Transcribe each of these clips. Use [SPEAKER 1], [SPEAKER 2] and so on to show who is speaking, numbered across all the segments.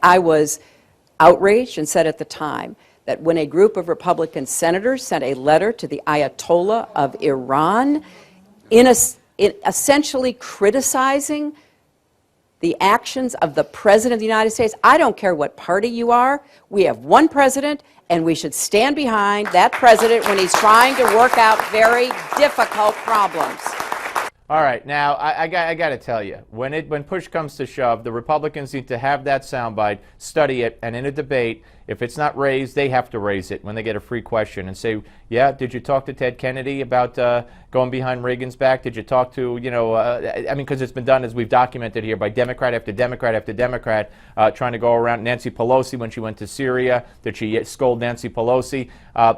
[SPEAKER 1] I was outraged and said at the time that when a group of Republican senators sent a letter to the Ayatollah of Iran in essentially criticizing the actions of the President of the United States, I don't care what party you are, we have one president, and we should stand behind that president when he's trying to work out very difficult problems.
[SPEAKER 2] All right, now I got to tell you, when push comes to shove, the Republicans need to have that soundbite, study it, and in a debate, if it's not raised, they have to raise it when they get a free question and say, yeah, did you talk to Ted Kennedy about going behind Reagan's back? Did you talk to, because it's been done, as we've documented here, by Democrat after Democrat after Democrat trying to go around Nancy Pelosi when she went to Syria. Did she scold Nancy Pelosi?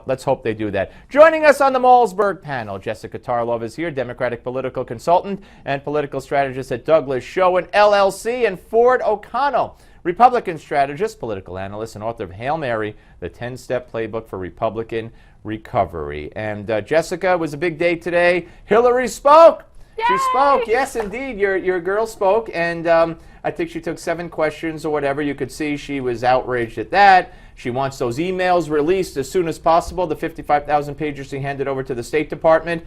[SPEAKER 2] Let's hope they do that. Joining us on the Malzberg panel, Jessica Tarlov is here, Democratic political consultant and political strategist at Douglas, Schoen, LLC, and Ford O'Connell, Republican strategist, political analyst, and author of Hail Mary, the 10-Step Playbook for Republican Recovery. And Jessica, it was a big day today. Hillary spoke. Yay! She spoke. Yes, indeed. Your girl spoke. And I think she took 7 questions or whatever. You could see she was outraged at that. She wants those emails released as soon as possible, the 55,000 pages she handed over to the State Department.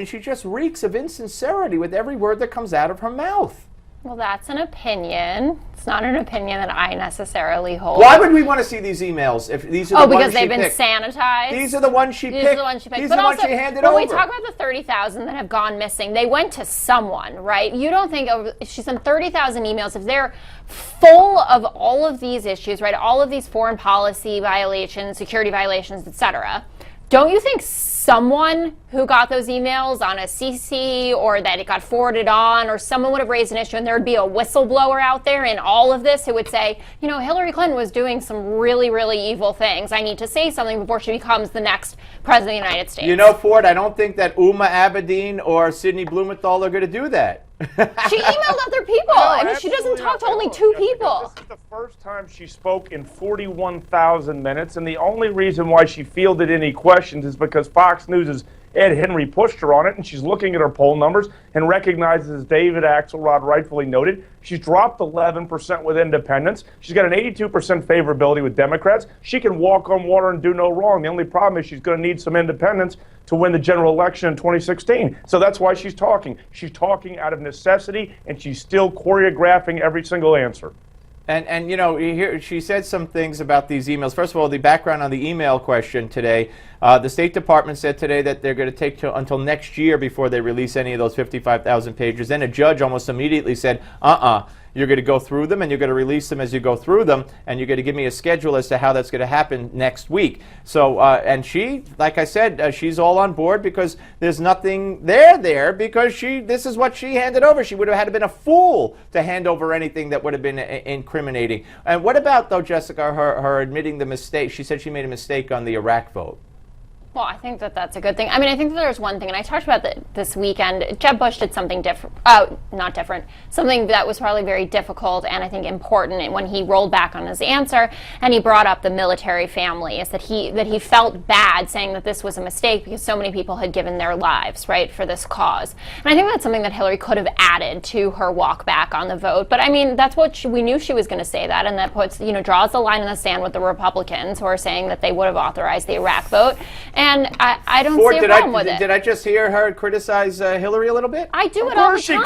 [SPEAKER 2] She just reeks of insincerity with every word that comes out of her mouth.
[SPEAKER 3] Well, that's an opinion. It's not an opinion that I necessarily hold.
[SPEAKER 2] Why would we want to see these emails if these are the ones she picked?
[SPEAKER 3] Because they've been sanitized.
[SPEAKER 2] These are the ones she picked. These are the ones she picked. These are the ones she handed over.
[SPEAKER 3] When we talk about the 30,000 that have gone missing, they went to someone, right? You don't think she sent 30,000 emails. If they're full of all of these issues, right, all of these foreign policy violations, security violations, etc., don't you think someone who got those emails on a CC or that it got forwarded on, or someone would have raised an issue and there would be a whistleblower out there in all of this who would say, Hillary Clinton was doing some really, really evil things. I need to say something before she becomes the next president of the United States.
[SPEAKER 2] Ford, I don't think that Uma Abedin or Sidney Blumenthal are going to do that.
[SPEAKER 3] She emailed other people.
[SPEAKER 4] No,
[SPEAKER 3] she doesn't talk to only 2 people.
[SPEAKER 4] This is the first time she spoke in 41,000 minutes, and the only reason why she fielded any questions is because Fox News' Ed Henry pushed her on it, and she's looking at her poll numbers and recognizes, as David Axelrod rightfully noted, she's dropped 11% with independents. She's got an 82% favorability with Democrats. She can walk on water and do no wrong. The only problem is she's going to need some independents to win the general election in 2016. So that's why she's talking. She's talking out of necessity, and she's still choreographing every single answer.
[SPEAKER 2] And here she said some things about these emails. First of all, the background on the email question today. The State Department said today that they're going to take until next year before they release any of those 55,000 pages. Then a judge almost immediately said, you're going to go through them and you're going to release them as you go through them, and you're going to give me a schedule as to how that's going to happen next week. So, and she, like I said, she's all on board because there's nothing there because this is what she handed over. She would have had to been a fool to hand over anything that would have been incriminating. And what about, though, Jessica, her admitting the mistake? She said she made a mistake on the Iraq vote.
[SPEAKER 3] Well, I think that that's a good thing. I mean, I think that there's one thing, and I talked about this weekend. Jeb Bush did something different, not different, something that was probably very difficult and I think important when he rolled back on his answer, and he brought up the military family, is that he felt bad saying that this was a mistake because so many people had given their lives, right, for this cause. And I think that's something that Hillary could have added to her walk back on the vote. But I mean, that's what we knew she was going to say that, and that puts, draws the line in the sand with the Republicans who are saying that they would have authorized the Iraq vote. And I don't see a problem with it.
[SPEAKER 2] Did I just hear her criticize Hillary a little bit?
[SPEAKER 3] I do it all the time.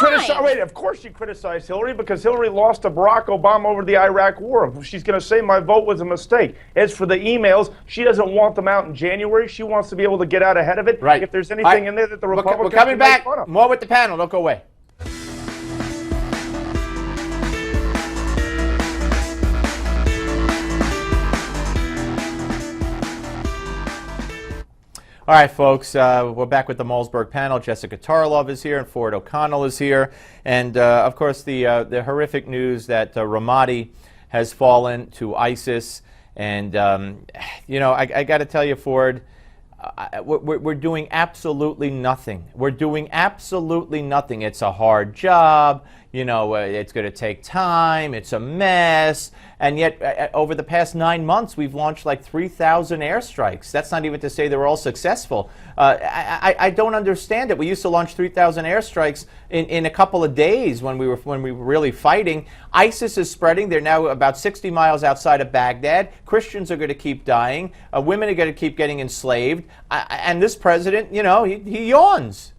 [SPEAKER 4] Of course she criticized Hillary because Hillary lost to Barack Obama over the Iraq War. She's going to say my vote was a mistake. As for the emails, she doesn't want them out in January. She wants to be able to get out ahead of it.
[SPEAKER 2] Right.
[SPEAKER 4] If there's anything in there that the Republicans
[SPEAKER 2] we're coming back.
[SPEAKER 4] Make fun of.
[SPEAKER 2] More with the panel. Don't go away. All right, folks, we're back with the Malzberg panel. Jessica Tarlov is here and Ford O'Connell is here. And, of course, the horrific news that Ramadi has fallen to ISIS. And, I got to tell you, Ford, we're doing absolutely nothing. We're doing absolutely nothing. It's a hard job. It's going to take time. It's a mess. And yet, over the past 9 months, we've launched like 3,000 airstrikes. That's not even to say they were all successful. I don't understand it. We used to launch 3,000 airstrikes in a couple of days when we were really fighting. ISIS is spreading. They're now about 60 miles outside of Baghdad. Christians are going to keep dying. Women are going to keep getting enslaved. And this president, you know, he yawns.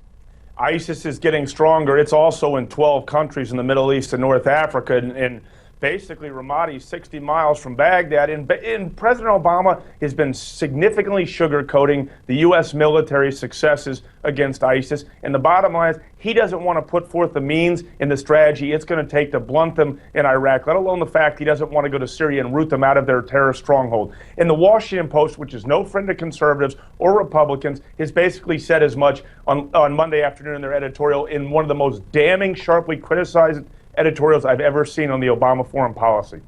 [SPEAKER 4] ISIS is getting stronger. It's also in 12 countries in the Middle East and North Africa. And basically, Ramadi's 60 miles from Baghdad. And President Obama has been significantly sugarcoating the U.S. military successes against ISIS. And the bottom line is, he doesn't want to put forth the means and the strategy it's going to take to blunt them in Iraq, let alone the fact he doesn't want to go to Syria and root them out of their terrorist stronghold. And the Washington Post, which is no friend of conservatives or Republicans, has basically said as much on Monday afternoon in their editorial, in one of the most damning, sharply criticized editorials I've ever seen on the Obama foreign policy.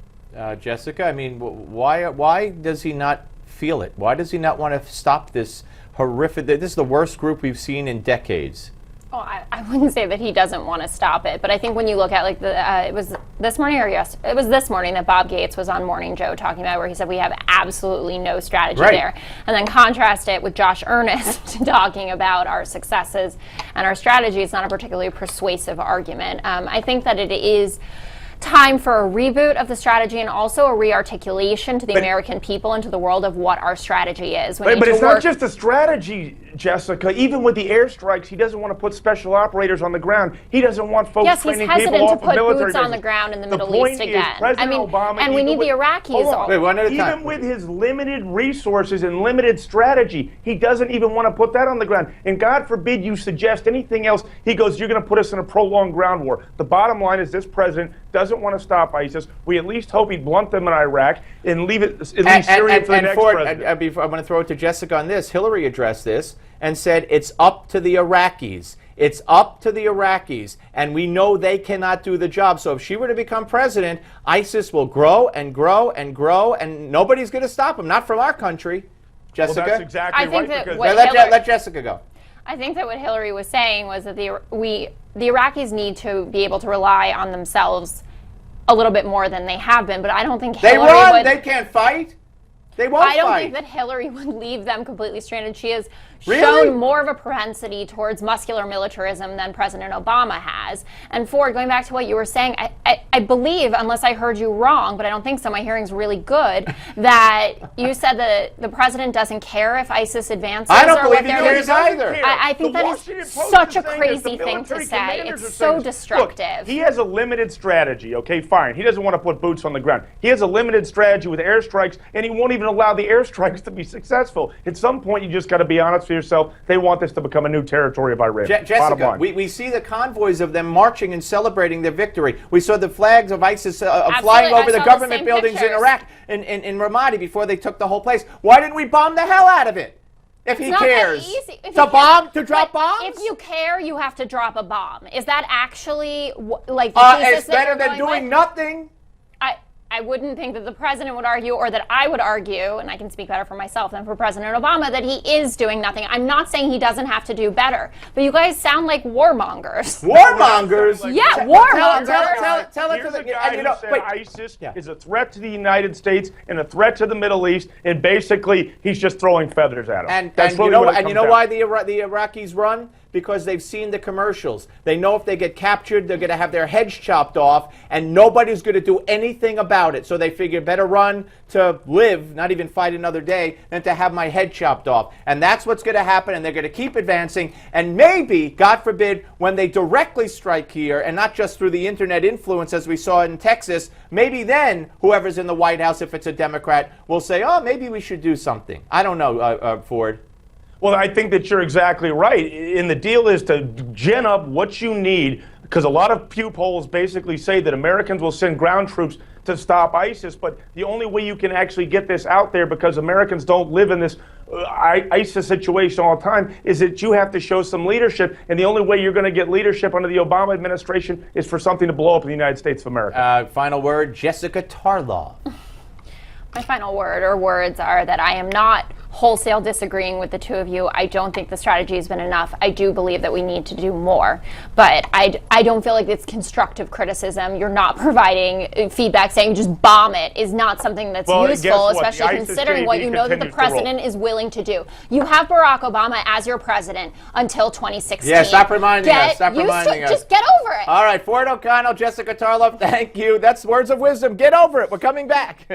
[SPEAKER 2] Jessica, I mean, why does he not feel it? Why does he not want to stop this horrific? This is the worst group we've seen in decades.
[SPEAKER 3] Oh, I wouldn't say that he doesn't want to stop it, but I think when you look at like it was this morning or yes, it was this morning that Bob Gates was on Morning Joe talking about where he said we have absolutely no strategy there, and then contrast it with Josh Earnest talking about our successes and our strategy. It's not a particularly persuasive argument. I think that it is time for a reboot of the strategy and also a re-articulation to the American people and to the world of what our strategy is.
[SPEAKER 4] But it's not just a strategy, Jessica. Even with the airstrikes, he doesn't want to put special operators on the ground. He doesn't want folks training people off of military bases. Yes, he's hesitant to put boots on the ground in the Middle East again. I mean, Obama, and we need the Iraqis.
[SPEAKER 2] Wait, one at a time.
[SPEAKER 4] Even with his limited resources and limited strategy, he doesn't even want to put that on the ground. And God forbid you suggest anything else. He goes, you're going to put us in a prolonged ground war. The bottom line is this president doesn't want to stop ISIS. We at least hope he'd blunt them in Iraq and leave Syria for the next president.
[SPEAKER 2] I'm going to throw it to Jessica on this. Hillary addressed this and said it's up to the Iraqis. It's up to the Iraqis, and we know they cannot do the job. So if she were to become president, ISIS will grow and grow and grow, and nobody's going to stop them, not from our country. Jessica?
[SPEAKER 4] Well, that's exactly right.
[SPEAKER 2] Let Jessica go.
[SPEAKER 3] I think that what Hillary was saying was that the Iraqis need to be able to rely on themselves a little bit more than they have been, but I don't think Hillary would.
[SPEAKER 2] They can't fight. They won't
[SPEAKER 3] I don't
[SPEAKER 2] fight.
[SPEAKER 3] think that Hillary would leave them completely stranded. She has
[SPEAKER 2] Really?
[SPEAKER 3] shown more of a propensity towards muscular militarism than President Obama has. And Ford, going back to what you were saying, I believe, unless I heard you wrong, but I don't think so, my hearing's really good, that you said that the president doesn't care if ISIS advances.
[SPEAKER 2] I don't
[SPEAKER 3] or
[SPEAKER 2] believe
[SPEAKER 3] what
[SPEAKER 2] he
[SPEAKER 3] they're
[SPEAKER 2] cares either.
[SPEAKER 3] I think that is such a crazy thing to say. It's so destructive.
[SPEAKER 4] Look, he has a limited strategy, okay, fine. He doesn't want to put boots on the ground. He has a limited strategy with airstrikes, and he won't even allow the airstrikes to be successful. At some point, you just got to be honest with yourself. They want this to become a new territory of Iran.
[SPEAKER 2] Jessica, we see the convoys of them marching and celebrating their victory. We saw the flags of ISIS flying over the government buildings in Iraq, in Ramadi, before they took the whole place. Why didn't we bomb the hell out of it? If he cares. To drop bombs?
[SPEAKER 3] If you care, you have to drop a bomb. Is that actually like
[SPEAKER 2] the thesis it's better than doing nothing.
[SPEAKER 3] I wouldn't think that the president would argue, or that I would argue, and I can speak better for myself than for President Obama, that he is doing nothing. I'm not saying he doesn't have to do better, but you guys sound like warmongers.
[SPEAKER 2] Warmongers?
[SPEAKER 3] Yeah, warmongers.
[SPEAKER 4] Tell it to the guy who said ISIS is a threat to the United States and a threat to the Middle East, and basically he's just throwing feathers at him.
[SPEAKER 2] And you know why the Iraqis run? Because they've seen the commercials. They know if they get captured, they're going to have their heads chopped off, and nobody's going to do anything about it. So they figure better run to live, not even fight another day, than to have my head chopped off. And that's what's going to happen, and they're going to keep advancing. And maybe, God forbid, when they directly strike here, and not just through the internet influence as we saw in Texas, maybe then whoever's in the White House, if it's a Democrat, will say, oh, maybe we should do something. I don't know, Ford.
[SPEAKER 4] Well, I think that you're exactly right. And the deal is to gin up what you need, because a lot of Pew polls basically say that Americans will send ground troops to stop ISIS. But the only way you can actually get this out there, because Americans don't live in this ISIS situation all the time, is that you have to show some leadership. And the only way you're going to get leadership under the Obama administration is for something to blow up in the United States of America.
[SPEAKER 2] Final word, Jessica Tarlov.
[SPEAKER 3] My final word or words are that I am not wholesale disagreeing with the two of you. I don't think the strategy has been enough. I do believe that we need to do more. But I don't feel like it's constructive criticism. You're not providing feedback saying just bomb it is not something that's useful, especially considering what you know that the president is willing to do. You have Barack Obama as your president until 2016.
[SPEAKER 2] Yeah, stop reminding us. Stop reminding us.
[SPEAKER 3] Just get over it.
[SPEAKER 2] All right, Ford O'Connell, Jessica Tarlov, thank you. That's words of wisdom. Get over it. We're coming back.